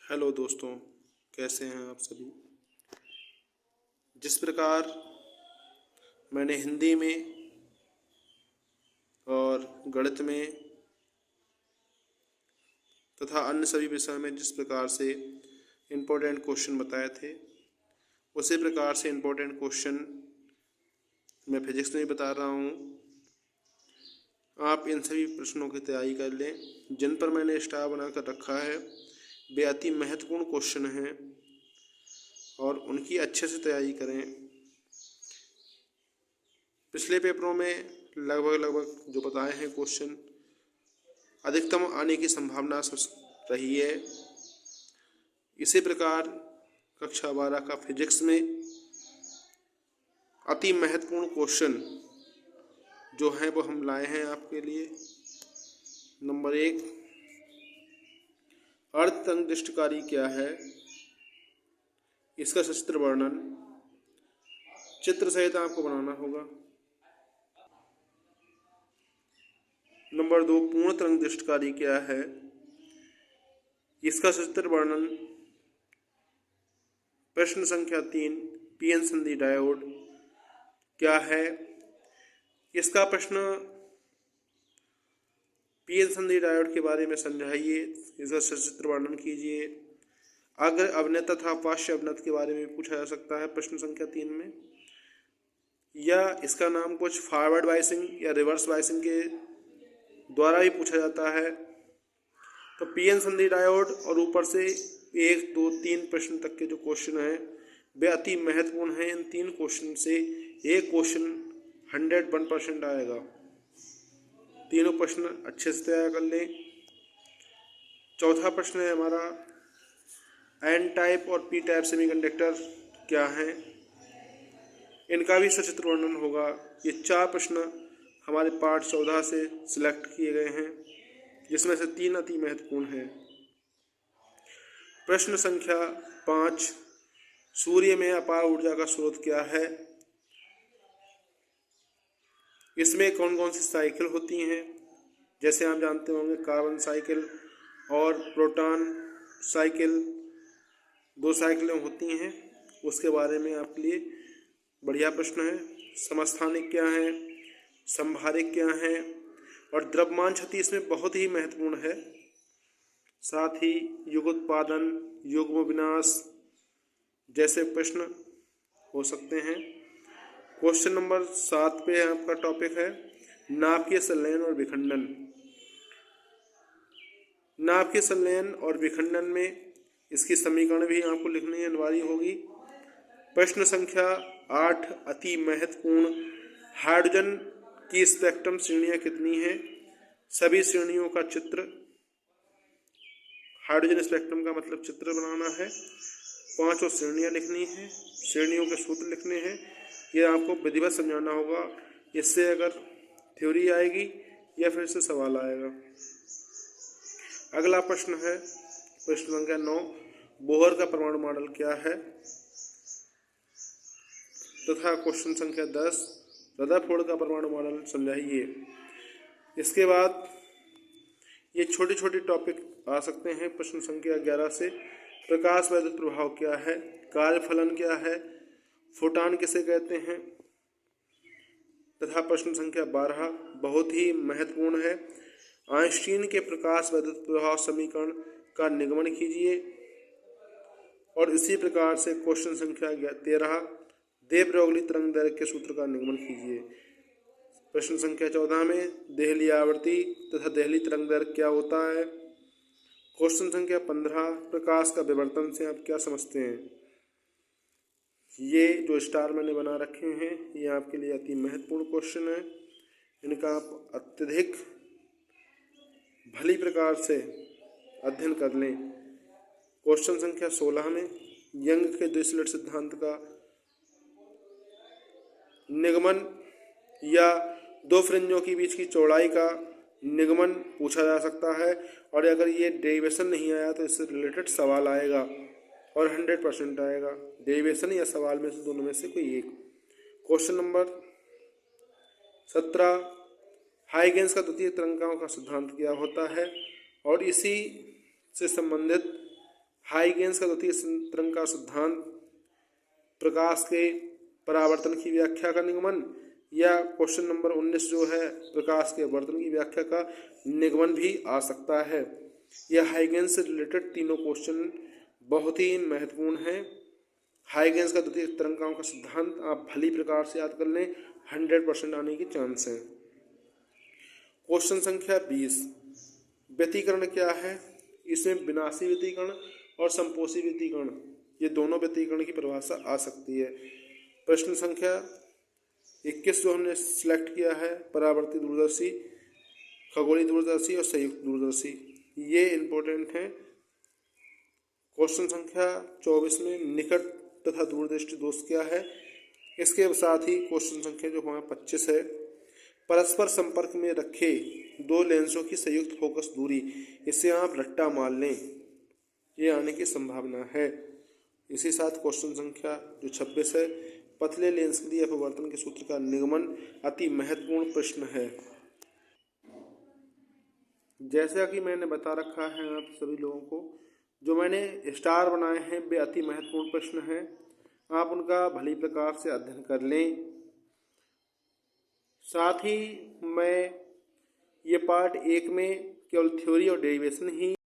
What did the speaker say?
Hello दोस्तों, कैसे हैं आप सभी। जिस प्रकार मैंने हिंदी में और गणित में तथा अन्य सभी विषयों में जिस प्रकार से इम्पोर्टेंट क्वेश्चन बताए थे, उसी प्रकार से इम्पोर्टेंट क्वेश्चन मैं फिजिक्स में भी बता रहा हूँ। आप इन सभी प्रश्नों की तैयारी कर लें जिन पर मैंने स्टार बनाकर रखा है। वे अति महत्वपूर्ण क्वेश्चन हैं और उनकी अच्छे से तैयारी करें। पिछले पेपरों में लगभग जो बताए हैं क्वेश्चन, अधिकतम आने की संभावना रही है। इसी प्रकार कक्षा 12 का फिजिक्स में अति महत्वपूर्ण क्वेश्चन जो हैं वो हम लाए हैं आपके लिए। नंबर 1, अर्धतंगदृष्टिकारी क्या है, इसका सचित्र वर्णन चित्र सहित आपको बनाना होगा। नंबर 2, पूर्ण तरंगदृष्टिकारी क्या है, इसका सचित्र वर्णन। प्रश्न संख्या 3, पीएन संधि डायोड क्या है, इसका प्रश्न पीएन संधि डायोड के बारे में समझाइए, इसका सचित्र वर्णन कीजिए। अग्र अवनत तथा पार्श्व अवनत के बारे में पूछा जा सकता है प्रश्न संख्या 3 में, या इसका नाम कुछ फॉरवर्ड बाइसिंग या रिवर्स बाइसिंग के द्वारा भी पूछा जाता है। तो पीएन संधि डायोड और ऊपर से 1, 2, 3 प्रश्न तक के जो क्वेश्चन हैं वे अति महत्वपूर्ण हैं। इन 3 क्वेश्चन से एक क्वेश्चन 101% आएगा। तीनों प्रश्न अच्छे से तैयार कर लें। चौथा प्रश्न है हमारा, एन टाइप और पी टाइप सेमीकंडक्टर क्या हैं, इनका भी सचित्र वर्णन होगा। ये 4 प्रश्न हमारे पार्ट 14 से सिलेक्ट किए गए हैं, जिसमें से 3 अति महत्वपूर्ण हैं। प्रश्न संख्या 5, सूर्य में अपार ऊर्जा का स्रोत क्या है, इसमें कौन कौन सी साइकिल होती हैं। जैसे आप जानते होंगे कार्बन साइकिल और प्रोटॉन साइकिल, 2 साइकिलें होती हैं, उसके बारे में आपके लिए बढ़िया प्रश्न है। समस्थानिक क्या है, संभारिक क्या है, और द्रव्यमान क्षति इसमें बहुत ही महत्वपूर्ण है। साथ ही युगोत्पादन, युग्म विनाश जैसे प्रश्न हो सकते हैं। क्वेश्चन नंबर 7 पे आपका टॉपिक है नाभिकीय संलयन और विखंडन। नाभिकीय संलयन और विखंडन में इसकी समीकरण भी आपको लिखनी अनिवार्य होगी। प्रश्न संख्या 8, अति महत्वपूर्ण, हाइड्रोजन की स्पेक्ट्रम श्रेणियां कितनी हैं, सभी श्रेणियों का चित्र। हाइड्रोजन स्पेक्ट्रम का मतलब चित्र बनाना है। 5 श्रेणियां लिखनी है, श्रेणियों के सूत्र लिखने हैं। ये आपको विधिवत समझाना होगा, इससे अगर थ्योरी आएगी या फिर से सवाल आएगा। अगला प्रश्न है प्रश्न संख्या 9, बोहर का परमाणु मॉडल क्या है, तथा क्वेश्चन संख्या 10, रदरफोर्ड का परमाणु मॉडल समझाइए। इसके बाद ये छोटे छोटे टॉपिक आ सकते हैं। प्रश्न संख्या 11 से, प्रकाश वैद्युत प्रभाव क्या है, कार्यफलन क्या है, फोटॉन किसे कहते हैं, तथा प्रश्न संख्या 12 बहुत ही महत्वपूर्ण है, आइंस्टीन के प्रकाश वैद्युत प्रभाव समीकरण का निगमन कीजिए। और इसी प्रकार से क्वेश्चन संख्या 13, दे ब्रोगली तरंग दैर्घ्य के सूत्र का निगमन कीजिए। प्रश्न संख्या 14 में देहली आवृत्ति तथा देहली तरंग दैर्घ्य क्या होता है। क्वेश्चन संख्या 15, प्रकाश का विवर्तन से आप क्या समझते हैं। ये जो स्टार मैंने बना रखे हैं ये आपके लिए अति महत्वपूर्ण क्वेश्चन है, इनका आप अत्यधिक भली प्रकार से अध्ययन कर लें। क्वेश्चन संख्या 16 में यंग के द्विस्लिट सिद्धांत का निगमन या 2 फ्रिंजों के बीच की चौड़ाई का निगमन पूछा जा सकता है, और अगर ये डेरिवेशन नहीं आया तो इससे रिलेटेड सवाल आएगा और 100% आएगा। डेरिवेशन या सवाल में से दोनों में से कोई एक। क्वेश्चन नंबर 17, हाइगेंस का द्वितीय तरंगाओं का सिद्धांत क्या होता है, और इसी से संबंधित हाइगेंस का द्वितीय तरंग का सिद्धांत, प्रकाश के परावर्तन की व्याख्या का निगमन, या क्वेश्चन नंबर 19 जो है प्रकाश के अपवर्तन की व्याख्या का निगमन भी आ सकता है। यह हाइगेंस से रिलेटेड तीनों क्वेश्चन बहुत ही महत्वपूर्ण हैं। हाइगेंस का द्वितीय तरंगाओं का सिद्धांत आप भली प्रकार से याद कर लें, 100% आने की चांस है। क्वेश्चन संख्या 20, व्यतिकरण क्या है? इसमें विनाशी व्यतिकरण और संपोषी व्यतिकरण, ये दोनों व्यतिकरण की परिभाषा आ सकती है। प्रश्न संख्या 21 जो हमने सिलेक्ट किया है, परावर्ती दूरदर्शी, खगोलीय दूरदर्शी और संयुक्त दूरदर्शी, ये इम्पोर्टेंट हैं। क्वेश्चन संख्या 24 में निकट तथा दूरदृष्टि दोष क्या है? इसके साथ ही क्वेश्चन संख्या जो हमारा 25 है, परस्पर संपर्क में रखे दो लेंसों की संयुक्त फोकस दूरी, इसे आप रट्टा मान लें, ये आने की संभावना है। इसी साथ क्वेश्चन संख्या जो 26 है, पतले लेंस के लिए अपवर्तन के सूत्र का निगमन, अति महत्वपूर्ण प्रश्न है। जैसा कि मैंने बता रखा है आप सभी लोगों को, जो मैंने स्टार बनाए हैं वे अति महत्वपूर्ण प्रश्न हैं, आप उनका भली प्रकार से अध्ययन कर लें। साथ ही मैं ये पार्ट 1 में केवल थ्योरी और डेरिवेशन ही